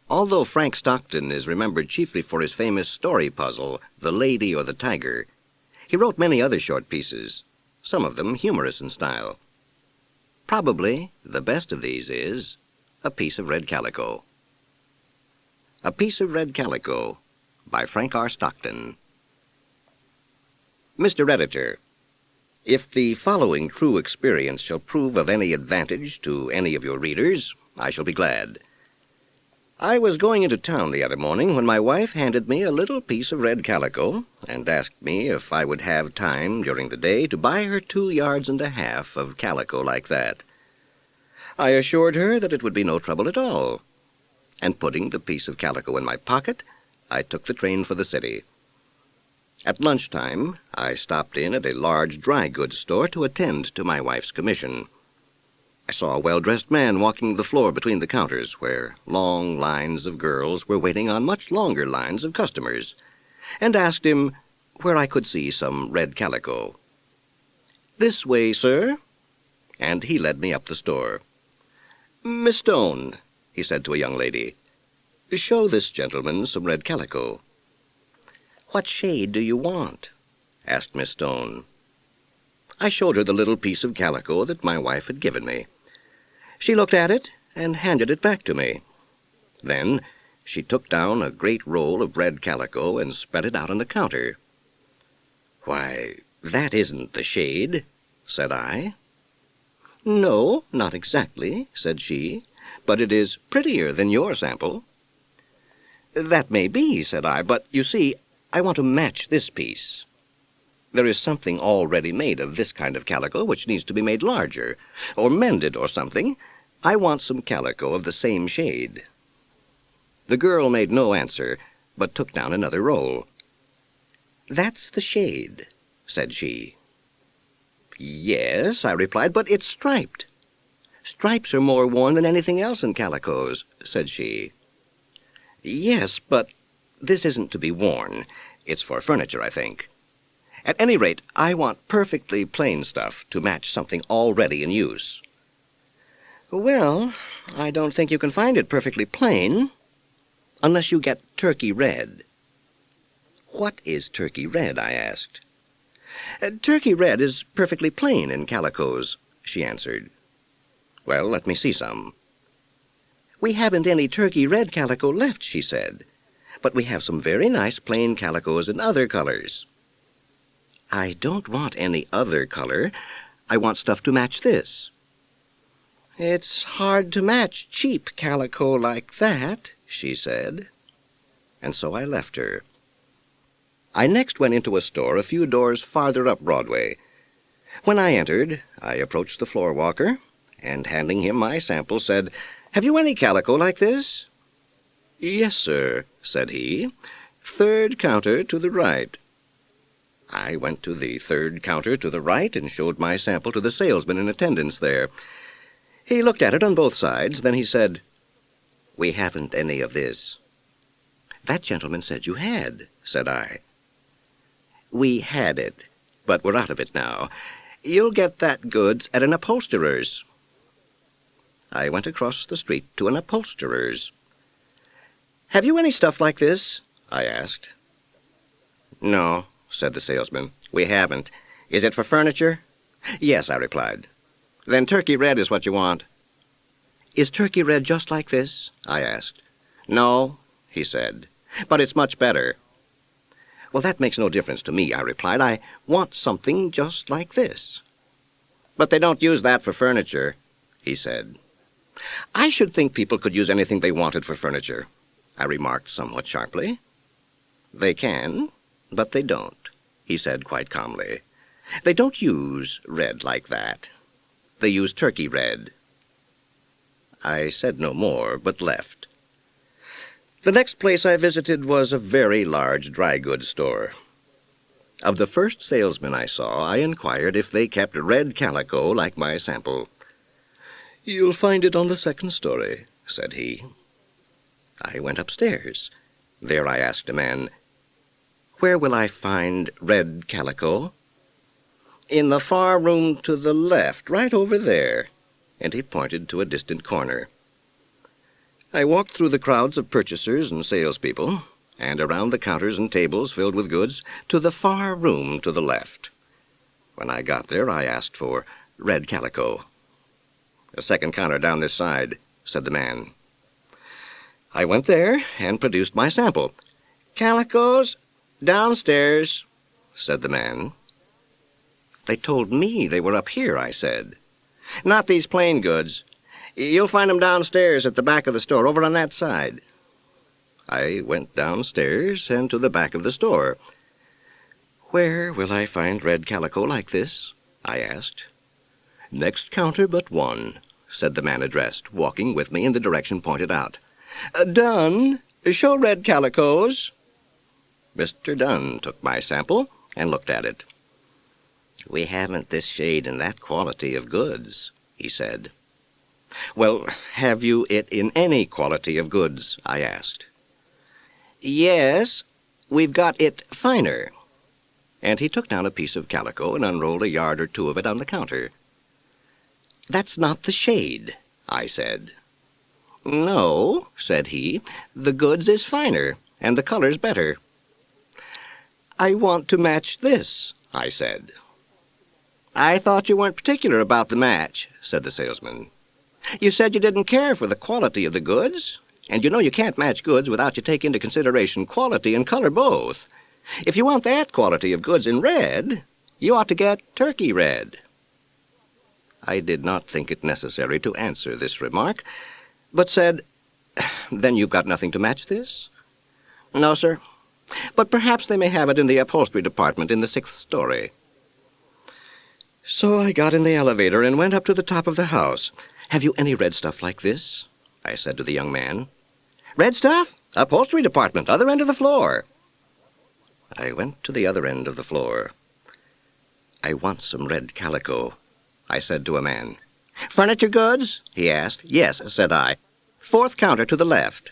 Although Frank Stockton is remembered chiefly for his famous story puzzle, The Lady or the Tiger, he wrote many other short pieces, some of them humorous in style. Probably the best of these is A Piece of Red Calico. A Piece of Red Calico by Frank R. Stockton. Mr. Editor, if the following true experience shall prove of any advantage to any of your readers, I shall be glad. I was going into town the other morning when my wife handed me a little piece of red calico and asked me if I would have time during the day to buy her 2.5 yards of calico like that. I assured her that it would be no trouble at all, and putting the piece of calico in my pocket, I took the train for the city. At lunchtime, I stopped in at a large dry goods store to attend to my wife's commission. I saw a well-dressed man walking the floor between the counters, where long lines of girls were waiting on much longer lines of customers, and asked him where I could see some red calico. "This way, sir," and he led me up the store. "Miss Stone," he said to a young lady, "show this gentleman some red calico." "What shade do you want?" asked Miss Stone. I showed her the little piece of calico that my wife had given me. She looked at it and handed it back to me. Then she took down a great roll of red calico and spread it out on the counter. "Why, that isn't the shade," said I. "No, not exactly," said she, "but it is prettier than your sample." "That may be," said I, "but you see, I want to match this piece. There is something already made of this kind of calico which needs to be made larger, or mended or something. I want some calico of the same shade." The girl made no answer, but took down another roll. "That's the shade," said she. "Yes," I replied, "but it's striped." "Stripes are more worn than anything else in calicos," said she. "Yes, but this isn't to be worn. It's for furniture, I think. At any rate, I want perfectly plain stuff to match something already in use." "Well, I don't think you can find it perfectly plain, unless you get turkey red." "What is turkey red?" I asked. "Turkey red is perfectly plain in calicos," she answered. "Well, let me see some." "We haven't any turkey red calico left," she said, "but we have some very nice plain calicos in other colors." "I don't want any other color. I want stuff to match this." "It's hard to match cheap calico like that," she said. And so I left her. I next went into a store a few doors farther up Broadway. When I entered, I approached the floor walker, and handing him my sample, said, "Have you any calico like this?" "Yes, sir," said he. "Third counter to the right." I went to the third counter to the right and showed my sample to the salesman in attendance there. He looked at it on both sides. Then he said, "We haven't any of this." "That gentleman said you had," said I. "We had it, but we're out of it now. You'll get that goods at an upholsterer's." I went across the street to an upholsterer's. "Have you any stuff like this?" I asked. "No," said the salesman. "We haven't. Is it for furniture?" "Yes," I replied. "Then turkey red is what you want." "Is turkey red just like this?" I asked. "No," he said, "but it's much better." "Well, that makes no difference to me," I replied. "I want something just like this." "But they don't use that for furniture," he said. "I should think people could use anything they wanted for furniture," I remarked somewhat sharply. "They can, but they don't," he said quite calmly. "They don't use red like that. They use turkey red." I said no more, but left. The next place I visited was a very large dry goods store. Of the first salesman I saw, I inquired if they kept red calico like my sample. "You'll find it on the second story," said he. I went upstairs. There I asked a man, "Where will I find red calico?" "In the far room to the left, right over there," and he pointed to a distant corner. I walked through the crowds of purchasers and salespeople, and around the counters and tables filled with goods, to the far room to the left. When I got there, I asked for red calico. "A second counter down this side," said the man. I went there and produced my sample. "Calicos downstairs," said the man. "They told me they were up here," I said. "Not these plain goods. You'll find them downstairs at the back of the store, over on that side." I went downstairs and to the back of the store. "Where will I find red calico like this?" I asked. "Next counter but one," said the man addressed, walking with me in the direction pointed out. "Dunn, show red calicos." Mr. Dunn took my sample and looked at it. "We haven't this shade and that quality of goods," he said. "Well, have you it in any quality of goods?" I asked. "Yes, we've got it finer." And he took down a piece of calico and unrolled a yard or two of it on the counter. "That's not the shade," I said. "No," said he, "the goods is finer, and the color's better." "I want to match this," I said. "I thought you weren't particular about the match," said the salesman. "You said you didn't care for the quality of the goods, and you know you can't match goods without you take into consideration quality and color both. If you want that quality of goods in red, you ought to get turkey red." I did not think it necessary to answer this remark, but said, "Then you've got nothing to match this?" "No, sir. But perhaps they may have it in the upholstery department in the 6th story." So I got in the elevator and went up to the top of the house. "Have you any red stuff like this?" I said to the young man. "Red stuff? Upholstery department, other end of the floor." I went to the other end of the floor. "I want some red calico," I said to a man. "Furniture goods?" he asked. "Yes," said I. "4th counter to the left."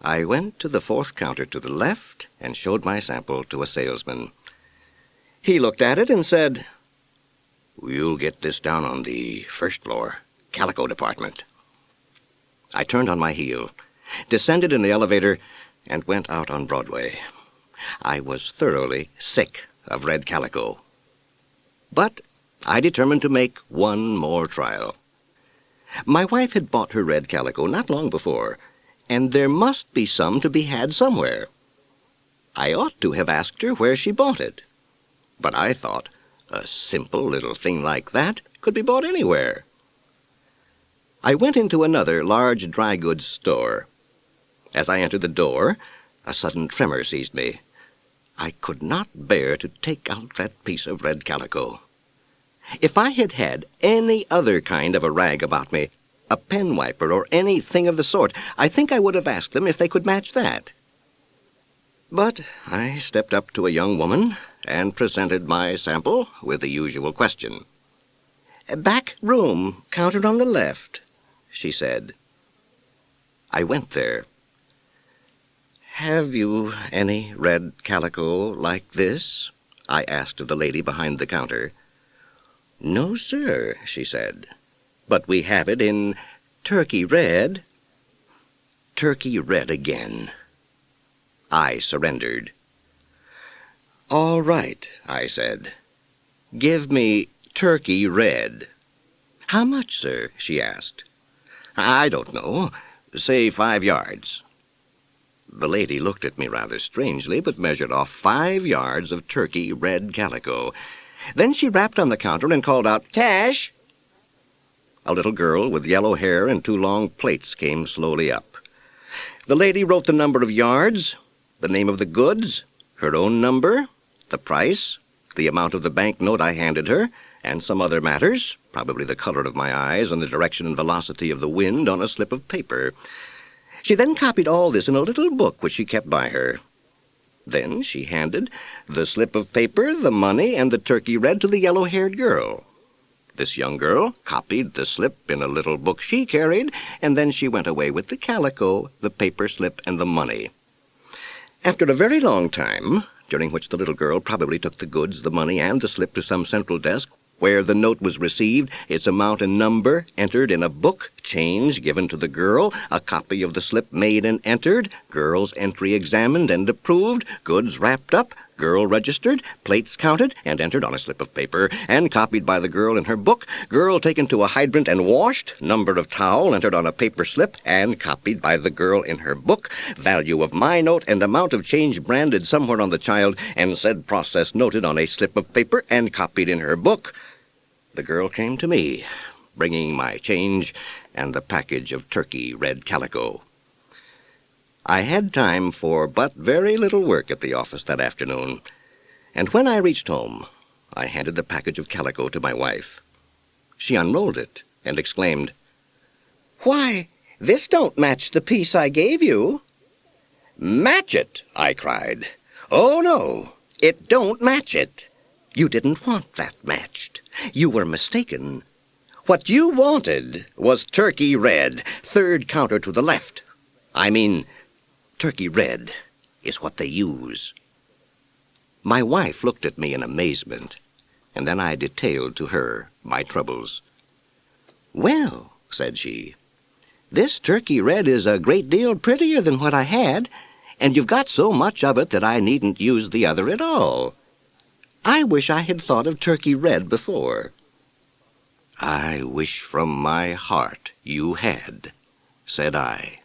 I went to the 4th counter to the left and showed my sample to a salesman. He looked at it and said, "You'll get this down on the 1st floor, Calico department." I turned on my heel, descended in the elevator, and went out on Broadway. I was thoroughly sick of red calico. But I determined to make one more trial. My wife had bought her red calico not long before, and there must be some to be had somewhere. I ought to have asked her where she bought it. But I thought a simple little thing like that could be bought anywhere. I went into another large dry goods store. As I entered the door, a sudden tremor seized me. I could not bear to take out that piece of red calico. If I had had any other kind of a rag about me, a pen wiper or anything of the sort, I think I would have asked them if they could match that. But I stepped up to a young woman and presented my sample with the usual question. "Back room, counter on the left," she said. I went there. "Have you any red calico like this?" I asked of the lady behind the counter. "No, sir," she said, "but we have it in turkey red." Turkey red again. I surrendered. "All right," I said. "Give me turkey red." "How much, sir?" she asked. "I don't know. Say 5 yards." The lady looked at me rather strangely, but measured off 5 yards of turkey red calico. Then she rapped on the counter and called out, "Cash!" A little girl with yellow hair and 2 long plates came slowly up. The lady wrote the number of yards, the name of the goods, her own number, the price, the amount of the banknote I handed her, and some other matters, probably the color of my eyes and the direction and velocity of the wind, on a slip of paper. She then copied all this in a little book which she kept by her. Then she handed the slip of paper, the money, and the turkey red to the yellow-haired girl. This young girl copied the slip in a little book she carried, and then she went away with the calico, the paper slip, and the money. After a very long time, during which the little girl probably took the goods, the money, and the slip to some central desk, where the note was received, its amount and number entered in a book, change given to the girl, a copy of the slip made and entered, girl's entry examined and approved, goods wrapped up, girl registered, plates counted and entered on a slip of paper, and copied by the girl in her book, girl taken to a hydrant and washed, number of towel entered on a paper slip and copied by the girl in her book, value of my note and amount of change branded somewhere on the child, and said process noted on a slip of paper and copied in her book. The girl came to me, bringing my change and the package of turkey red calico. I had time for but very little work at the office that afternoon, and when I reached home, I handed the package of calico to my wife. She unrolled it and exclaimed, "Why, this don't match the piece I gave you." "Match it?" I cried. "Oh, no, it don't match it. You didn't want that matched. You were mistaken. What you wanted was turkey red, third counter to the left. I mean, turkey red is what they use." My wife looked at me in amazement, and then I detailed to her my troubles. "Well," said she, "this turkey red is a great deal prettier than what I had, and you've got so much of it that I needn't use the other at all. I wish I had thought of turkey red before." "I wish from my heart you had," said I.